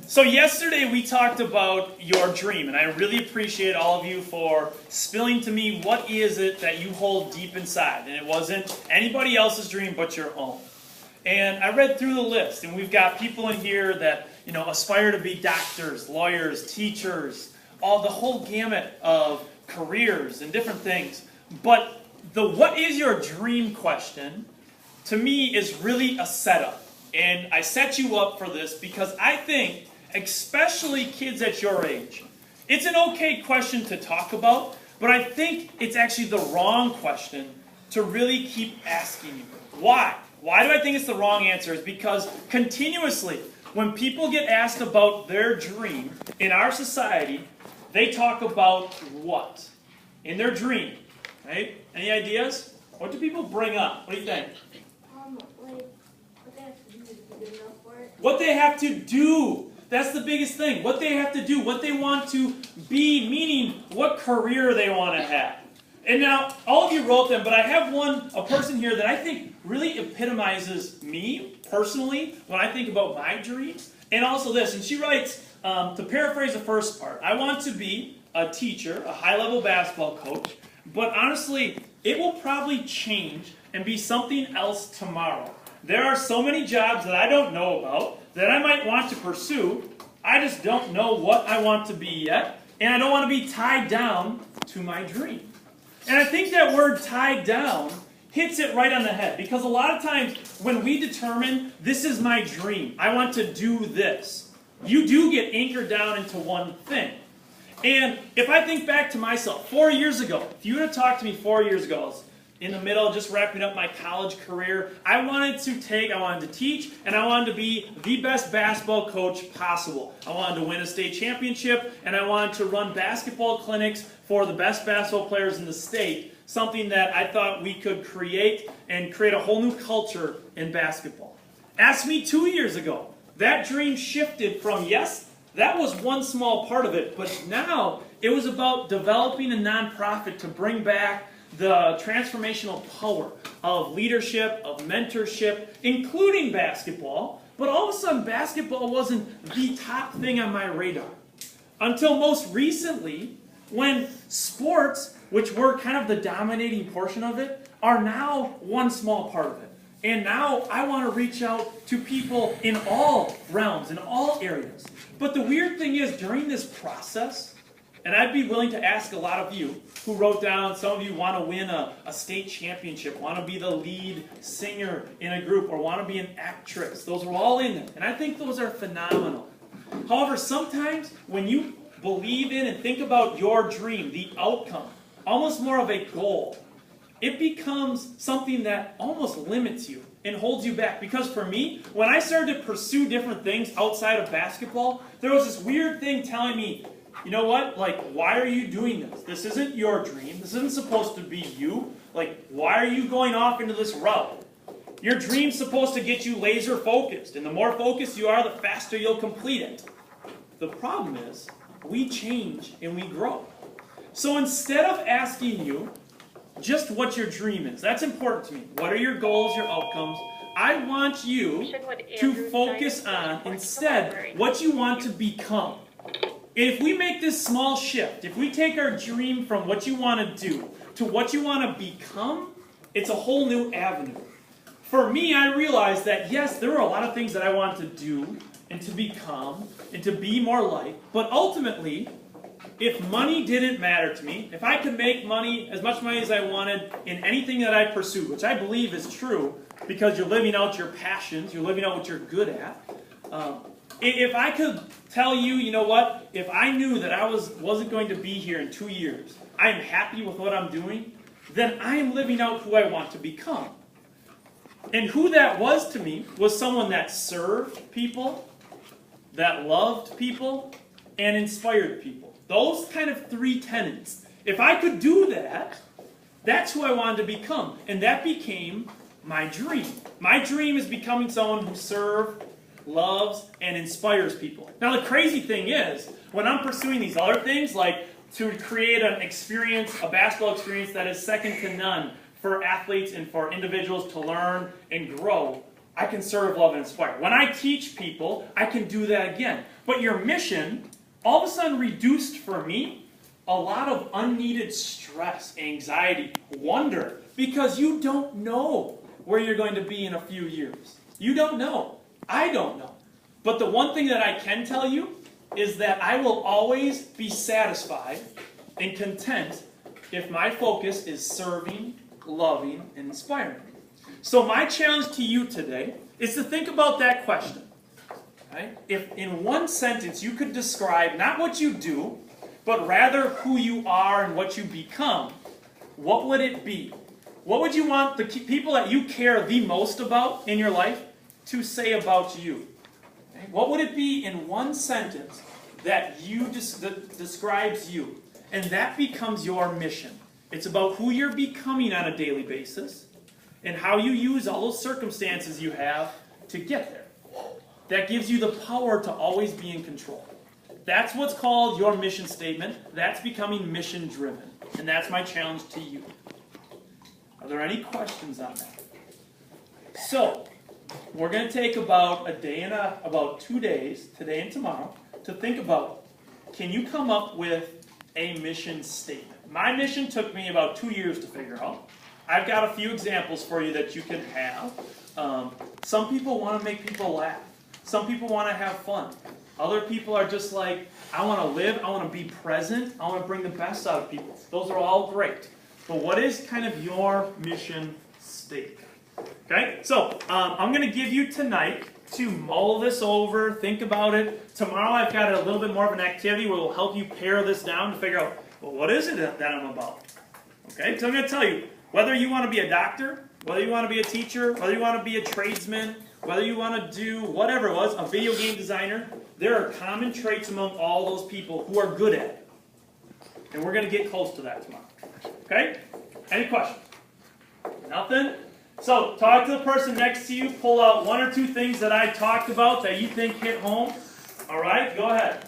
So yesterday we talked about your dream, and I really appreciate all of you for spilling to me what is it that you hold deep inside. And it wasn't anybody else's dream but your own. And I read through the list, and we've got people in here that aspire to be doctors, lawyers, teachers, all the whole gamut of careers and different things. But the what is your dream question, to me, is really a setup. And I set you up for this because I think, especially kids at your age, it's an okay question to talk about, but I think it's actually the wrong question to really keep asking you. Why? Why do I think it's the wrong answer? Is because continuously, when people get asked about their dream in our society, they talk about what? In their dream, right? Any ideas? What do people bring up? What do you think? What they have to do. That's the biggest thing. What they have to do. What they want to be, meaning what career they want to have. And now, all of you wrote them, but I have a person here that I think really epitomizes me, personally, when I think about my dreams. And also this, and she writes, to paraphrase the first part, I want to be a teacher, a high-level basketball coach, but honestly, it will probably change and be something else tomorrow. There are so many jobs that I don't know about that I might want to pursue. I just don't know what I want to be yet, and I don't want to be tied down to my dream. And I think that word tied down hits it right on the head, because a lot of times when we determine this is my dream, I want to do this, you do get anchored down into one thing. And if I think back to myself, 4 years ago, if you would have talked to me 4 years ago, I was in the middle, just wrapping up my college career, I wanted to teach, and I wanted to be the best basketball coach possible. I wanted to win a state championship, and I wanted to run basketball clinics for the best basketball players in the state, something that I thought we could create and create a whole new culture in basketball. Ask me 2 years ago. That dream shifted from, yes, that was one small part of it, but now it was about developing a nonprofit to bring back the transformational power of leadership, of mentorship, including basketball. But all of a sudden, basketball wasn't the top thing on my radar. Until most recently, when sports, which were kind of the dominating portion of it, are now one small part of it. And now I want to reach out to people in all realms, in all areas. But the weird thing is, during this process, and I'd be willing to ask a lot of you who wrote down, some of you want to win a state championship, want to be the lead singer in a group, or want to be an actress. Those are all in there. And I think those are phenomenal. However, sometimes when you believe in and think about your dream, the outcome, almost more of a goal, it becomes something that almost limits you and holds you back. Because for me, when I started to pursue different things outside of basketball, there was this weird thing telling me, you know what? Like, why are you doing this? This isn't your dream. This isn't supposed to be you. Like, why are you going off into this route? Your dream's supposed to get you laser focused. And the more focused you are, the faster you'll complete it. The problem is, we change and we grow. So instead of asking you just what your dream is, that's important to me. What are your goals, your outcomes? I want you to focus on, instead, what you want to become. If we make this small shift, if we take our dream from what you want to do to what you want to become, it's a whole new avenue. For me, I realized that, yes, there were a lot of things that I wanted to do and to become and to be more like, but ultimately, if money didn't matter to me, if I could make money, as much money as I wanted in anything that I pursued, which I believe is true because you're living out your passions, you're living out what you're good at, if I could tell you, you know what, if I knew that I wasn't going to be here in 2 years, I am happy with what I'm doing, then I am living out who I want to become. And who that was to me was someone that served people, that loved people, and inspired people. Those kind of three tenets. If I could do that, that's who I wanted to become. And that became my dream. My dream is becoming someone who serves, loves, and inspires people. Now the crazy thing is, when I'm pursuing these other things, like to create an experience, a basketball experience that is second to none for athletes and for individuals to learn and grow, I can serve, love, and inspire. When I teach people, I can do that again. But your mission, all of a sudden reduced for me a lot of unneeded stress, anxiety, wonder, because you don't know where you're going to be in a few years. You don't know. I don't know. But the one thing that I can tell you is that I will always be satisfied and content if my focus is serving, loving, and inspiring. So my challenge to you today is to think about that question. Right? If in one sentence you could describe not what you do, but rather who you are and what you become, what would it be? What would you want the people that you care the most about in your life to say about you? Okay? What would it be in one sentence that that describes you? And that becomes your mission. It's about who you're becoming on a daily basis and how you use all those circumstances you have to get there. That gives you the power to always be in control. That's what's called your mission statement. That's becoming mission driven. And that's my challenge to you. Are there any questions on that? So, we're going to take about about 2 days, today and tomorrow, to think about, can you come up with a mission statement? My mission took me about 2 years to figure out. I've got a few examples for you that you can have. Some people want to make people laugh. Some people want to have fun. Other people are just like, I want to live, I want to be present, I want to bring the best out of people. Those are all great. But what is kind of your mission statement? Okay, so I'm going to give you tonight to mull this over, think about it. Tomorrow I've got a little bit more of an activity where we'll help you pare this down to figure out, well, what is it that I'm about? Okay, so I'm going to tell you, whether you want to be a doctor, whether you want to be a teacher, whether you want to be a tradesman, whether you want to do whatever it was, a video game designer, there are common traits among all those people who are good at it. And we're going to get close to that tomorrow. Okay? Any questions? Nothing? So, talk to the person next to you. Pull out 1 or 2 things that I talked about that you think hit home. All right? Go ahead.